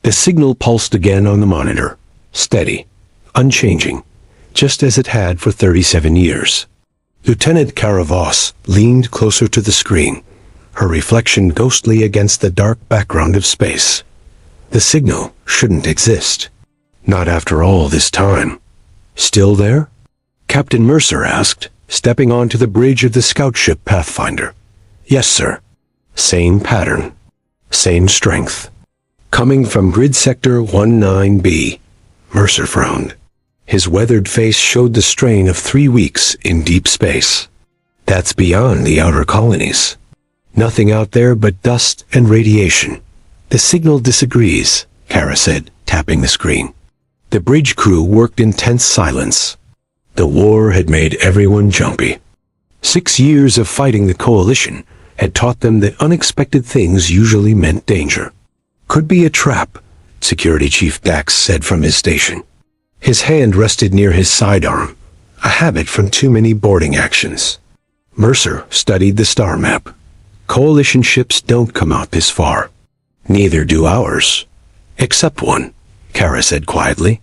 The signal pulsed again on the monitor, steady, unchanging, just as it had for 37 years. Lieutenant Kara Voss leaned closer to the screen, her reflection ghostly against the dark background of space. The signal shouldn't exist. Not after all this time. Still there? Captain Mercer asked, stepping onto the bridge of the scout ship Pathfinder. Yes, sir. Same pattern. Same strength. Coming from grid sector 19B. Mercer frowned. His weathered face showed the strain of 3 weeks in deep space. That's beyond the outer colonies. Nothing out there but dust and radiation. The signal disagrees, Kara said, tapping the screen. The bridge crew worked in tense silence. The war had made everyone jumpy. 6 years of fighting the coalition had taught them that unexpected things usually meant danger. Could be a trap, Security Chief Dax said from his station. His hand rested near his sidearm, a habit from too many boarding actions. Mercer studied the star map. Coalition ships don't come out this far. Neither do ours. Except one, Kara said quietly.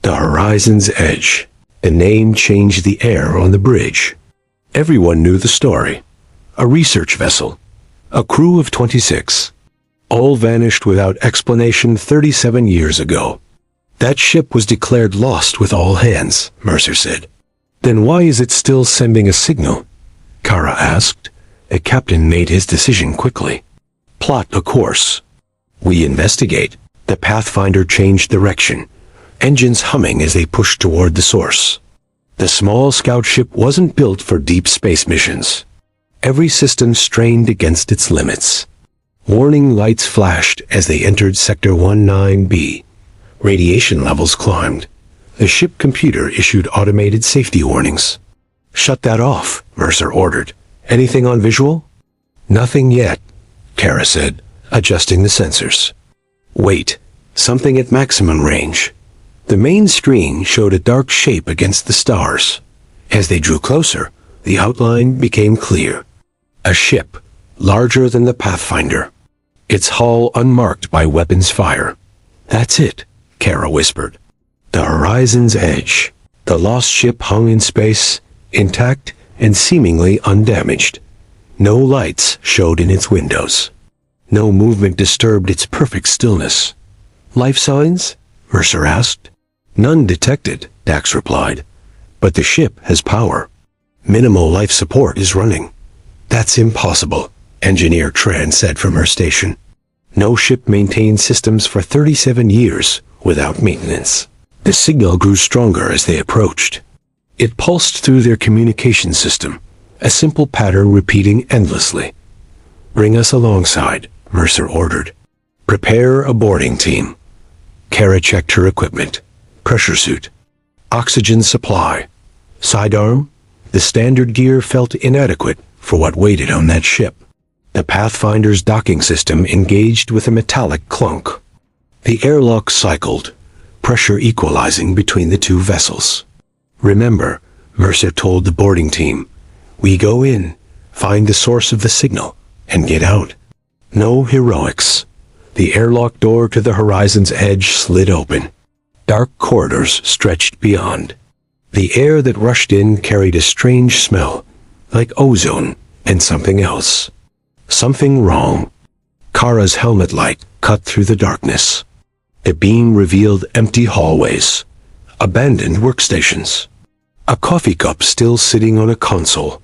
The Horizon's Edge. The name changed the air on the bridge. Everyone knew the story. A research vessel. A crew of 26. All vanished without explanation 37 years ago. That ship was declared lost with all hands, Mercer said. Then why is it still sending a signal? Kara asked. The captain made his decision quickly. Plot a course. We investigate. The Pathfinder changed direction, engines humming as they pushed toward the source. The small scout ship wasn't built for deep space missions. Every system strained against its limits. Warning lights flashed as they entered Sector 19B. Radiation levels climbed. The ship computer issued automated safety warnings. Shut that off, Mercer ordered. Anything on visual? Nothing yet, Kara said, adjusting the sensors. Wait, something at maximum range. The main screen showed a dark shape against the stars. As they drew closer, the outline became clear. A ship, larger than the Pathfinder. Its hull unmarked by weapons fire. That's it, Kara whispered. The Horizon's Edge. The lost ship hung in space, intact and seemingly undamaged. No lights showed in its windows. No movement disturbed its perfect stillness. Life signs? Mercer asked. None detected, Dax replied. But the ship has power. Minimal life support is running. That's impossible, Engineer Tran said from her station. No ship maintained systems for 37 years without maintenance. The signal grew stronger as they approached. It pulsed through their communication system, a simple pattern repeating endlessly. Bring us alongside, Mercer ordered. Prepare a boarding team. Kara checked her equipment. Pressure suit. Oxygen supply. Sidearm. The standard gear felt inadequate for what waited on that ship. The Pathfinder's docking system engaged with a metallic clunk. The airlock cycled, pressure equalizing between the two vessels. Remember, Mercer told the boarding team, we go in, find the source of the signal, and get out. No heroics. The airlock door to the Horizon's Edge slid open. Dark corridors stretched beyond. The air that rushed in carried a strange smell, like ozone and something else. Something wrong. Kara's helmet light cut through the darkness. The beam revealed empty hallways, abandoned workstations. A coffee cup still sitting on a console,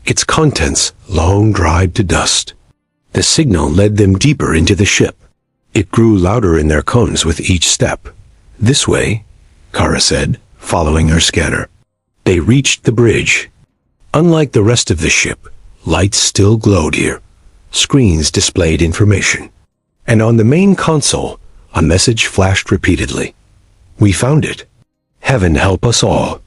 its contents long dried to dust. The signal led them deeper into the ship. It grew louder in their cones with each step. This way, Kara said, following her scanner. They reached the bridge. Unlike the rest of the ship, lights still glowed here. Screens displayed information. And on the main console, a message flashed repeatedly. We found it. Heaven help us all.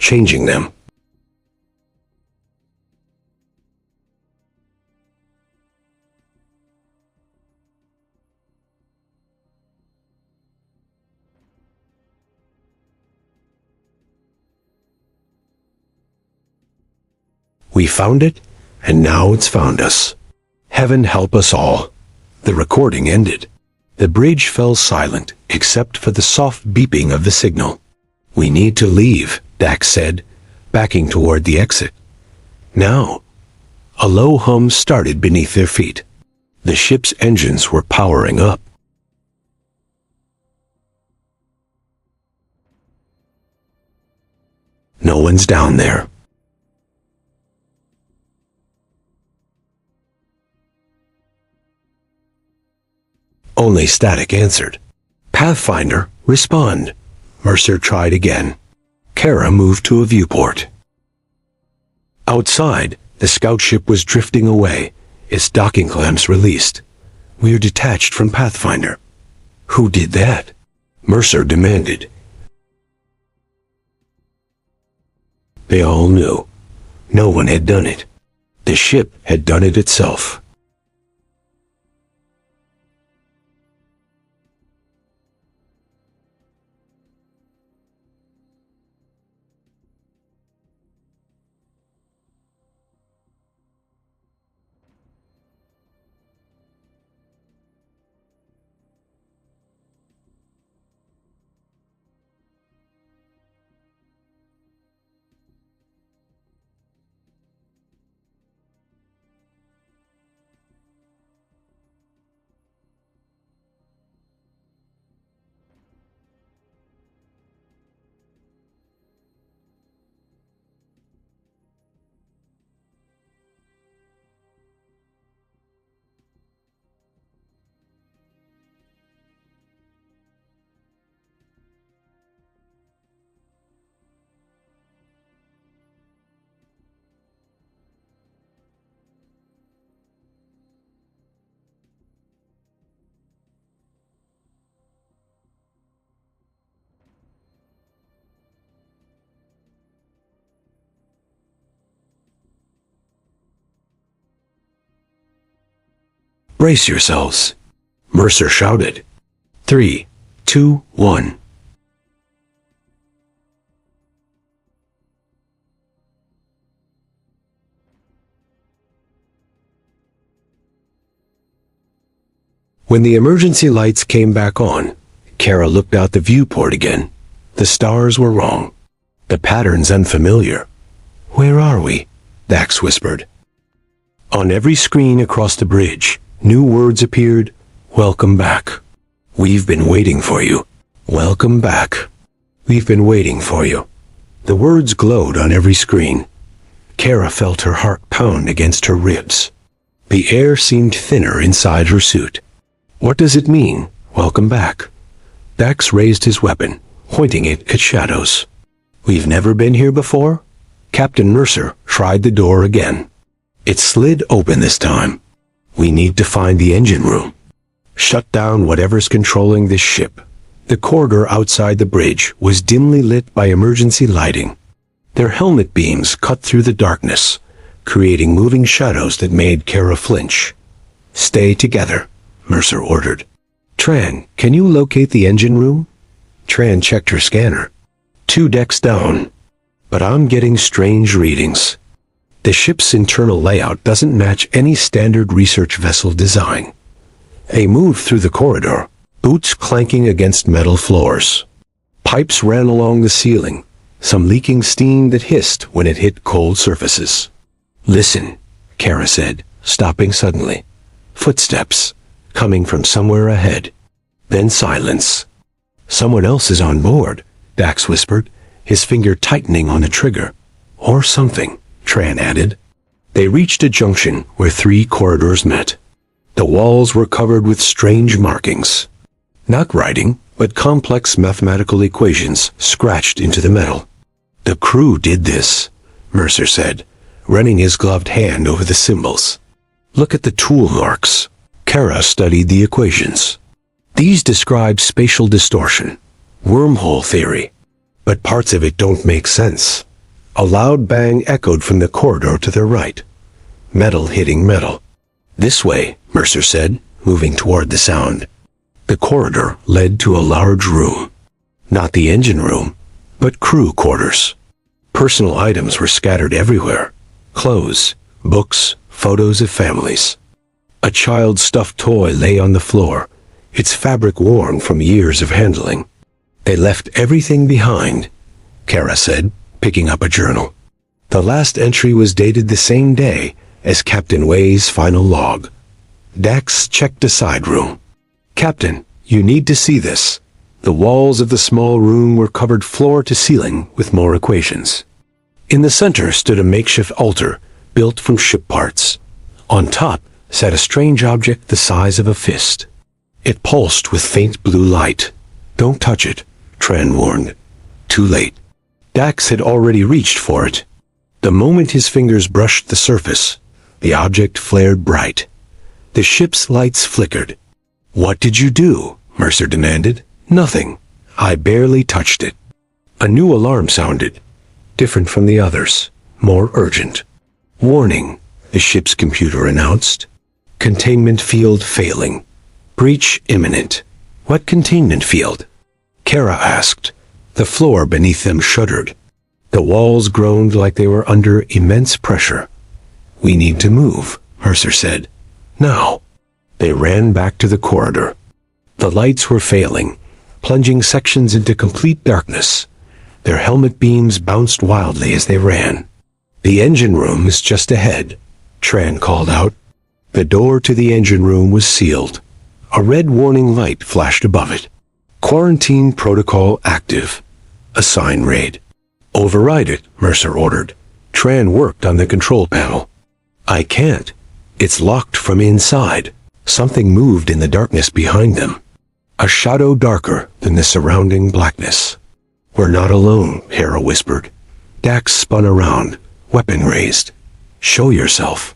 changing them. We found it, and now it's found us. Heaven help us all. The recording ended. The bridge fell silent, except for the soft beeping of the signal. We need to leave, Dax said, backing toward the exit. Now, a low hum started beneath their feet. The ship's engines were powering up. No one's down there. Only static answered. Pathfinder, respond. Mercer tried again. Kara moved to a viewport. Outside, the scout ship was drifting away, its docking clamps released. We're detached from Pathfinder. Who did that? Mercer demanded. They all knew. No one had done it. The ship had done it itself. Brace yourselves, Mercer shouted. 3, 2, 1. When the emergency lights came back on, Kara looked out the viewport again. The stars were wrong. The patterns unfamiliar. Where are we? Dax whispered. On every screen across the bridge, new words appeared. Welcome back. We've been waiting for you. Welcome back. We've been waiting for you. The words glowed on every screen. Kara felt her heart pound against her ribs. The air seemed thinner inside her suit. What does it mean, welcome back? Dax raised his weapon, pointing it at shadows. We've never been here before? Captain Mercer tried the door again. It slid open this time. We need to find the engine room. Shut down whatever's controlling this ship. The corridor outside the bridge was dimly lit by emergency lighting. Their helmet beams cut through the darkness, creating moving shadows that made Kara flinch. Stay together, Mercer ordered. Tran, can you locate the engine room? Tran checked her scanner. 2 decks down. But I'm getting strange readings. The ship's internal layout doesn't match any standard research vessel design. They moved through the corridor, boots clanking against metal floors. Pipes ran along the ceiling, some leaking steam that hissed when it hit cold surfaces. Listen, Kara said, stopping suddenly. Footsteps, coming from somewhere ahead. Then silence. Someone else is on board, Dax whispered, his finger tightening on the trigger. Or something. Tran added. They reached a junction where 3 corridors met. The walls were covered with strange markings. Not writing, but complex mathematical equations scratched into the metal. The crew did this, Mercer said, running his gloved hand over the symbols. Look at the tool marks. Kara studied the equations. These describe spatial distortion, wormhole theory, but parts of it don't make sense. A loud bang echoed from the corridor to their right. Metal hitting metal. "This way," Mercer said, moving toward the sound. The corridor led to a large room. Not the engine room, but crew quarters. Personal items were scattered everywhere. Clothes, books, photos of families. A child's stuffed toy lay on the floor, its fabric worn from years of handling. "They left everything behind," Kara said, picking up a journal. The last entry was dated the same day as Captain Way's final log. Dax checked a side room. "Captain, you need to see this." The walls of the small room were covered floor to ceiling with more equations. In the center stood a makeshift altar built from ship parts. On top sat a strange object the size of a fist. It pulsed with faint blue light. "Don't touch it," Tran warned. Too late. Dax had already reached for it. The moment his fingers brushed the surface, the object flared bright. The ship's lights flickered. "What did you do?" Mercer demanded. "Nothing. I barely touched it." A new alarm sounded, different from the others, more urgent. "Warning," the ship's computer announced. "Containment field failing. Breach imminent." "What containment field?" Kara asked. The floor beneath them shuddered. The walls groaned like they were under immense pressure. "We need to move," Mercer said. "Now." They ran back to the corridor. The lights were failing, plunging sections into complete darkness. Their helmet beams bounced wildly as they ran. "The engine room is just ahead," Tran called out. The door to the engine room was sealed. A red warning light flashed above it. "Quarantine protocol active." A sign read. "Override it," Mercer ordered. Tran worked on the control panel. "I can't. It's locked from inside." Something moved in the darkness behind them. A shadow darker than the surrounding blackness. "We're not alone," Hera whispered. Dax spun around, weapon raised. "Show yourself."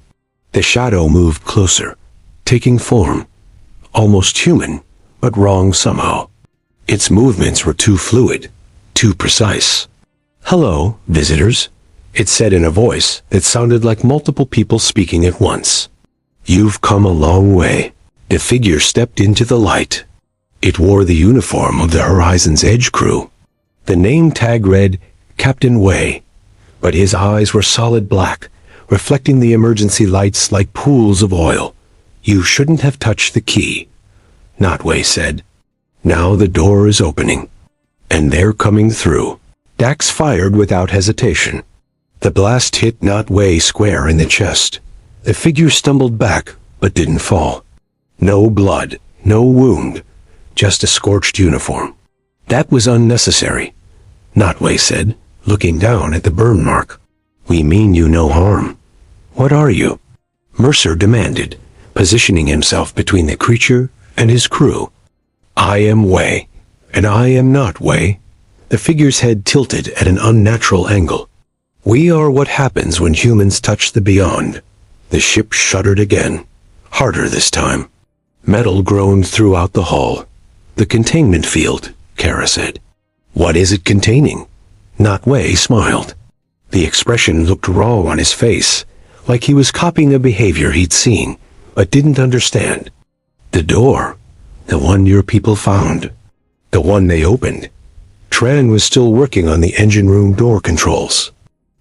The shadow moved closer, taking form. Almost human, but wrong somehow. Its movements were too fluid, too precise. "Hello, visitors," it said in a voice that sounded like multiple people speaking at once. "You've come a long way." The figure stepped into the light. It wore the uniform of the Horizon's Edge crew. The name tag read Captain Way, but his eyes were solid black, reflecting the emergency lights like pools of oil. "You shouldn't have touched the key," Notway said. "Now the door is opening, and they're coming through." Dax fired without hesitation. The blast hit Notway square in the chest. The figure stumbled back, but didn't fall. No blood, no wound, just a scorched uniform. "That was unnecessary," Notway said, looking down at the burn mark. "We mean you no harm." "What are you?" Mercer demanded, positioning himself between the creature and his crew. "I am Way, and I am not Way." The figure's head tilted at an unnatural angle. "We are what happens when humans touch the beyond." The ship shuddered again, harder this time. Metal groaned throughout the hull. "The containment field," Kara said. "What is it containing?" Notway smiled. The expression looked raw on his face, like he was copying a behavior he'd seen, but didn't understand. "The door. The one your people found. The one they opened." Tran was still working on the engine room door controls.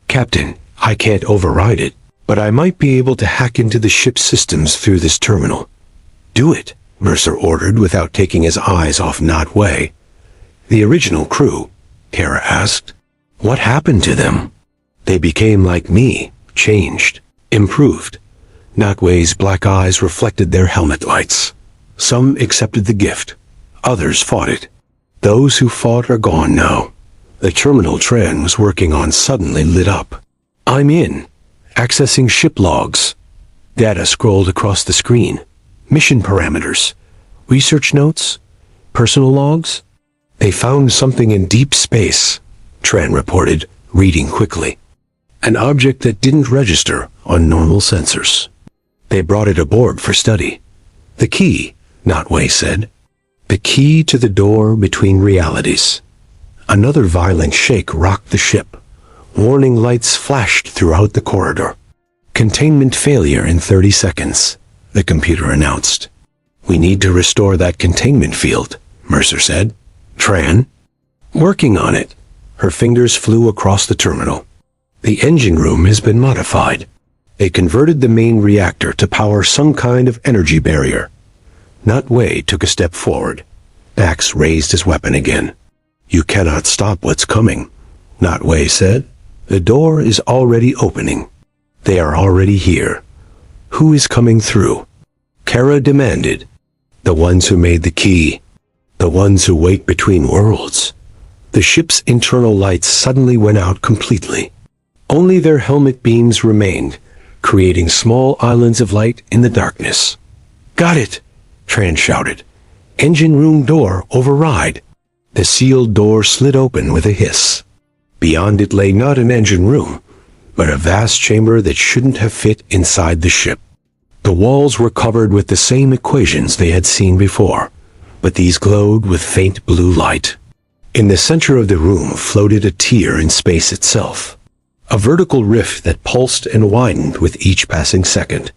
"Captain, I can't override it, but I might be able to hack into the ship's systems through this terminal." "Do it," Mercer ordered without taking his eyes off Notway. "The original crew?" Kara asked. "What happened to them?" "They became like me, changed, improved." Notway's black eyes reflected their helmet lights. "Some accepted the gift. Others fought it. Those who fought are gone now." The terminal Tran was working on suddenly lit up. "I'm in. Accessing ship logs." Data scrolled across the screen. Mission parameters. Research notes. Personal logs. "They found something in deep space," Tran reported, reading quickly. "An object that didn't register on normal sensors. They brought it aboard for study." "The key," Notway said. "The key to the door between realities." Another violent shake rocked the ship. Warning lights flashed throughout the corridor. Containment failure in 30 seconds, the computer announced. We need to restore that containment field, Mercer said. Tran? Working on it. Her fingers flew across the terminal. The engine room has been modified. They converted the main reactor to power some kind of energy barrier. Nutway took a step forward. Dax raised his weapon again. You cannot stop what's coming, Nutway said. The door is already opening. They are already here. Who is coming through? Kara demanded. The ones who made the key. The ones who wait between worlds. The ship's internal lights suddenly went out completely. Only their helmet beams remained, creating small islands of light in the darkness. Got it, Tran shouted. Engine room door override. The sealed door slid open with a hiss. Beyond it lay not an engine room, but a vast chamber that shouldn't have fit inside the ship. The walls were covered with the same equations they had seen before, but these glowed with faint blue light. In the center of the room floated a tier in space itself, a vertical rift that pulsed and widened with each passing second.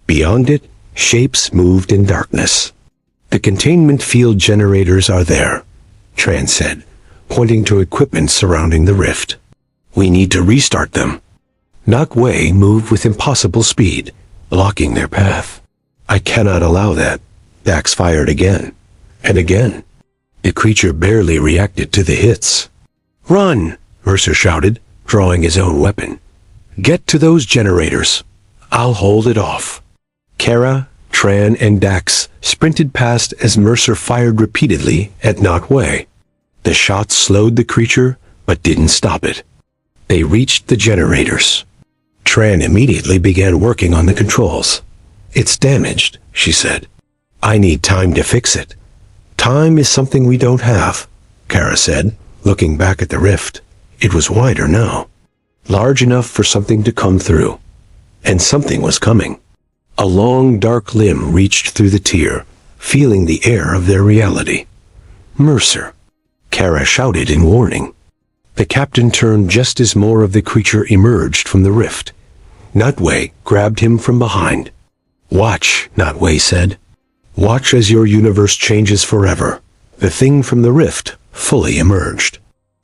Beyond it, shapes moved in darkness. The containment field generators are there, Tran said, pointing to equipment surrounding the rift. We need to restart them. Nutway moved with impossible speed, blocking their path. I cannot allow that. Dax fired again, and again. The creature barely reacted to the hits. Run, Mercer shouted, drawing his own weapon. Get to those generators. I'll hold it off. Kara, Tran, and Dax sprinted past as Mercer fired repeatedly at Nutway. The shots slowed the creature, but didn't stop it. They reached the generators. Tran immediately began working on the controls. It's damaged, she said. I need time to fix it. Time is something we don't have, Kara said, looking back at the rift. It was wider now, large enough for something to come through. And something was coming. A long, dark limb reached through the tier, feeling the air of their reality. Mercer, Kara shouted in warning. The captain turned just as more of the creature emerged from the rift. Nutway grabbed him from behind. Watch, Nutway said. Watch as your universe changes forever. The thing from the rift fully emerged.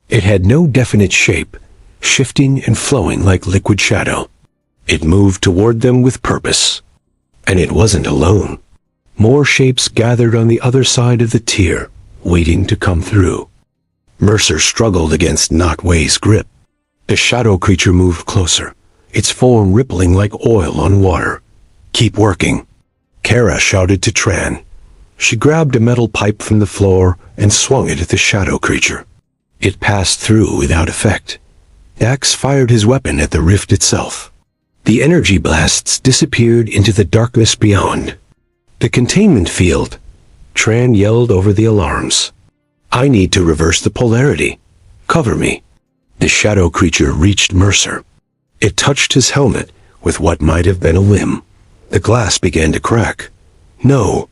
It had no definite shape, shifting and flowing like liquid shadow. It moved toward them with purpose. And it wasn't alone. More shapes gathered on the other side of the tier, waiting to come through. Mercer struggled against Nutway's grip. The shadow creature moved closer, its form rippling like oil on water. Keep working. Kara shouted to Tran. She grabbed a metal pipe from the floor and swung it at the shadow creature. It passed through without effect. Dax fired his weapon at the rift itself. The energy blasts disappeared into the darkness beyond. The containment field. Tran yelled over the alarms. I need to reverse the polarity. Cover me. The shadow creature reached Mercer. It touched his helmet with what might have been a limb. The glass began to crack. No.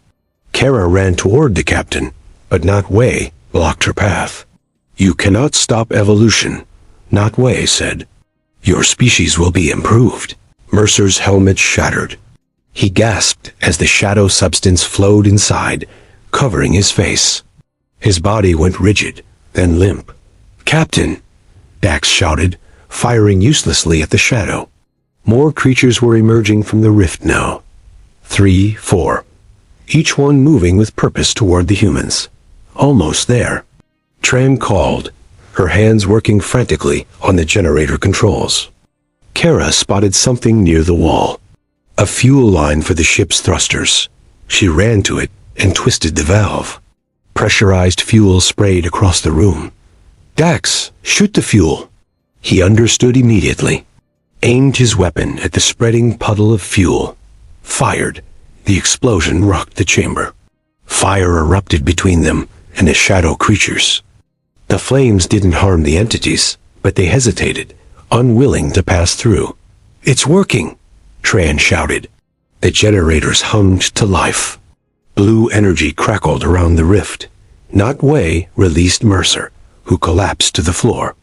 Kara ran toward the captain, but Nutway blocked her path. You cannot stop evolution, Nutway said. Your species will be improved. Mercer's helmet shattered. He gasped as the shadow substance flowed inside, covering his face. His body went rigid, then limp. Captain, Dax shouted, firing uselessly at the shadow. More creatures were emerging from the rift now. 3, 4. Each one moving with purpose toward the humans. Almost there. Tran called, her hands working frantically on the generator controls. Kara spotted something near the wall. A fuel line for the ship's thrusters. She ran to it and twisted the valve. Pressurized fuel sprayed across the room. Dax, shoot the fuel. He understood immediately. Aimed his weapon at the spreading puddle of fuel. Fired. The explosion rocked the chamber. Fire erupted between them and the shadow creatures. The flames didn't harm the entities, but they hesitated, unwilling to pass through. It's working, Tran shouted. The generators hummed to life. Blue energy crackled around the rift. Nutway released Mercer, who collapsed to the floor.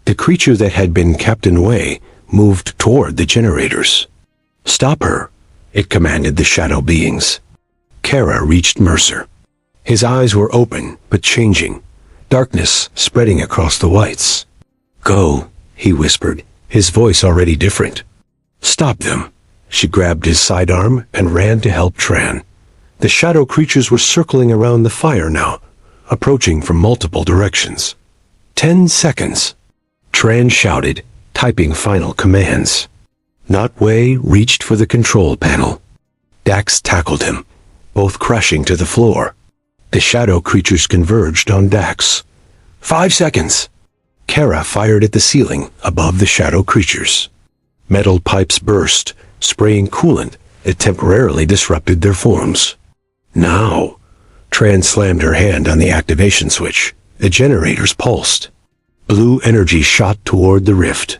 The creature that had been Captain Wei moved toward the generators. "Stop her," it commanded the shadow beings. Kara reached Mercer. His eyes were open, but changing, darkness spreading across the whites. "Go," he whispered, his voice already different. "Stop them." She grabbed his sidearm and ran to help Tran. The shadow creatures were circling around the fire now, approaching from multiple directions. 10 seconds. Tran shouted, typing final commands. Notway reached for the control panel. Dax tackled him, both crashing to the floor. The shadow creatures converged on Dax. 5 seconds. Kara fired at the ceiling above the shadow creatures. Metal pipes burst, spraying coolant that temporarily disrupted their forms. Now, Tran slammed her hand on the activation switch. The generators pulsed. Blue energy shot toward the rift.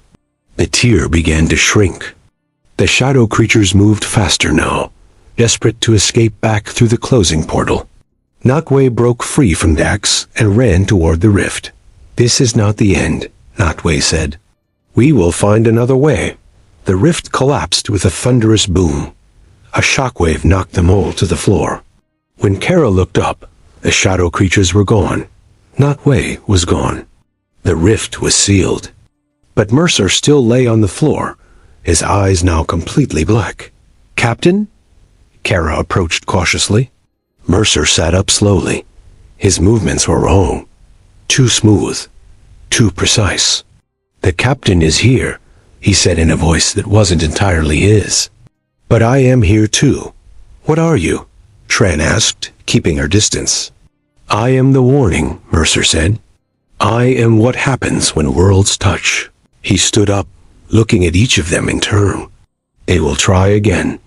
The tier began to shrink. The shadow creatures moved faster now, desperate to escape back through the closing portal. Notway broke free from Dax and ran toward the rift. "This is not the end," Notway said. "We will find another way." The rift collapsed with a thunderous boom. A shockwave knocked them all to the floor. When Kara looked up, the shadow creatures were gone. Notway was gone. The rift was sealed. But Mercer still lay on the floor, his eyes now completely black. "Captain?" Kara approached cautiously. Mercer sat up slowly. His movements were wrong. Too smooth. Too precise. "The captain is here," he said in a voice that wasn't entirely his. "But I am here too." "What are you?" Tran asked, keeping her distance. "I am the warning," Mercer said. "I am what happens when worlds touch." He stood up, looking at each of them in turn. "They will try again.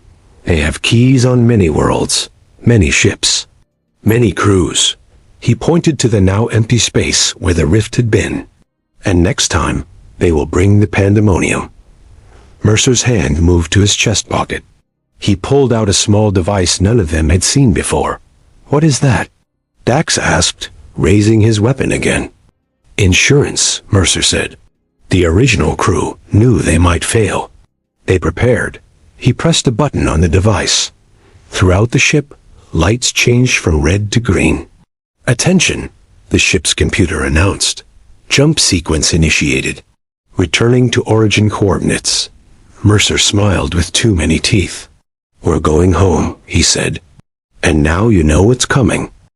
They have keys on many worlds, many ships, many crews." He pointed to the now empty space where the rift had been. "And next time, they will bring the pandemonium." Mercer's hand moved to his chest pocket. He pulled out a small device none of them had seen before. "What is that?" Dax asked, raising his weapon again. "Insurance," Mercer said. "The original crew knew they might fail. They prepared." He pressed a button on the device. Throughout the ship, lights changed from red to green. "Attention," the ship's computer announced. "Jump sequence initiated. Returning to origin coordinates." Mercer smiled with too many teeth. "We're going home," he said. "And now you know what's coming."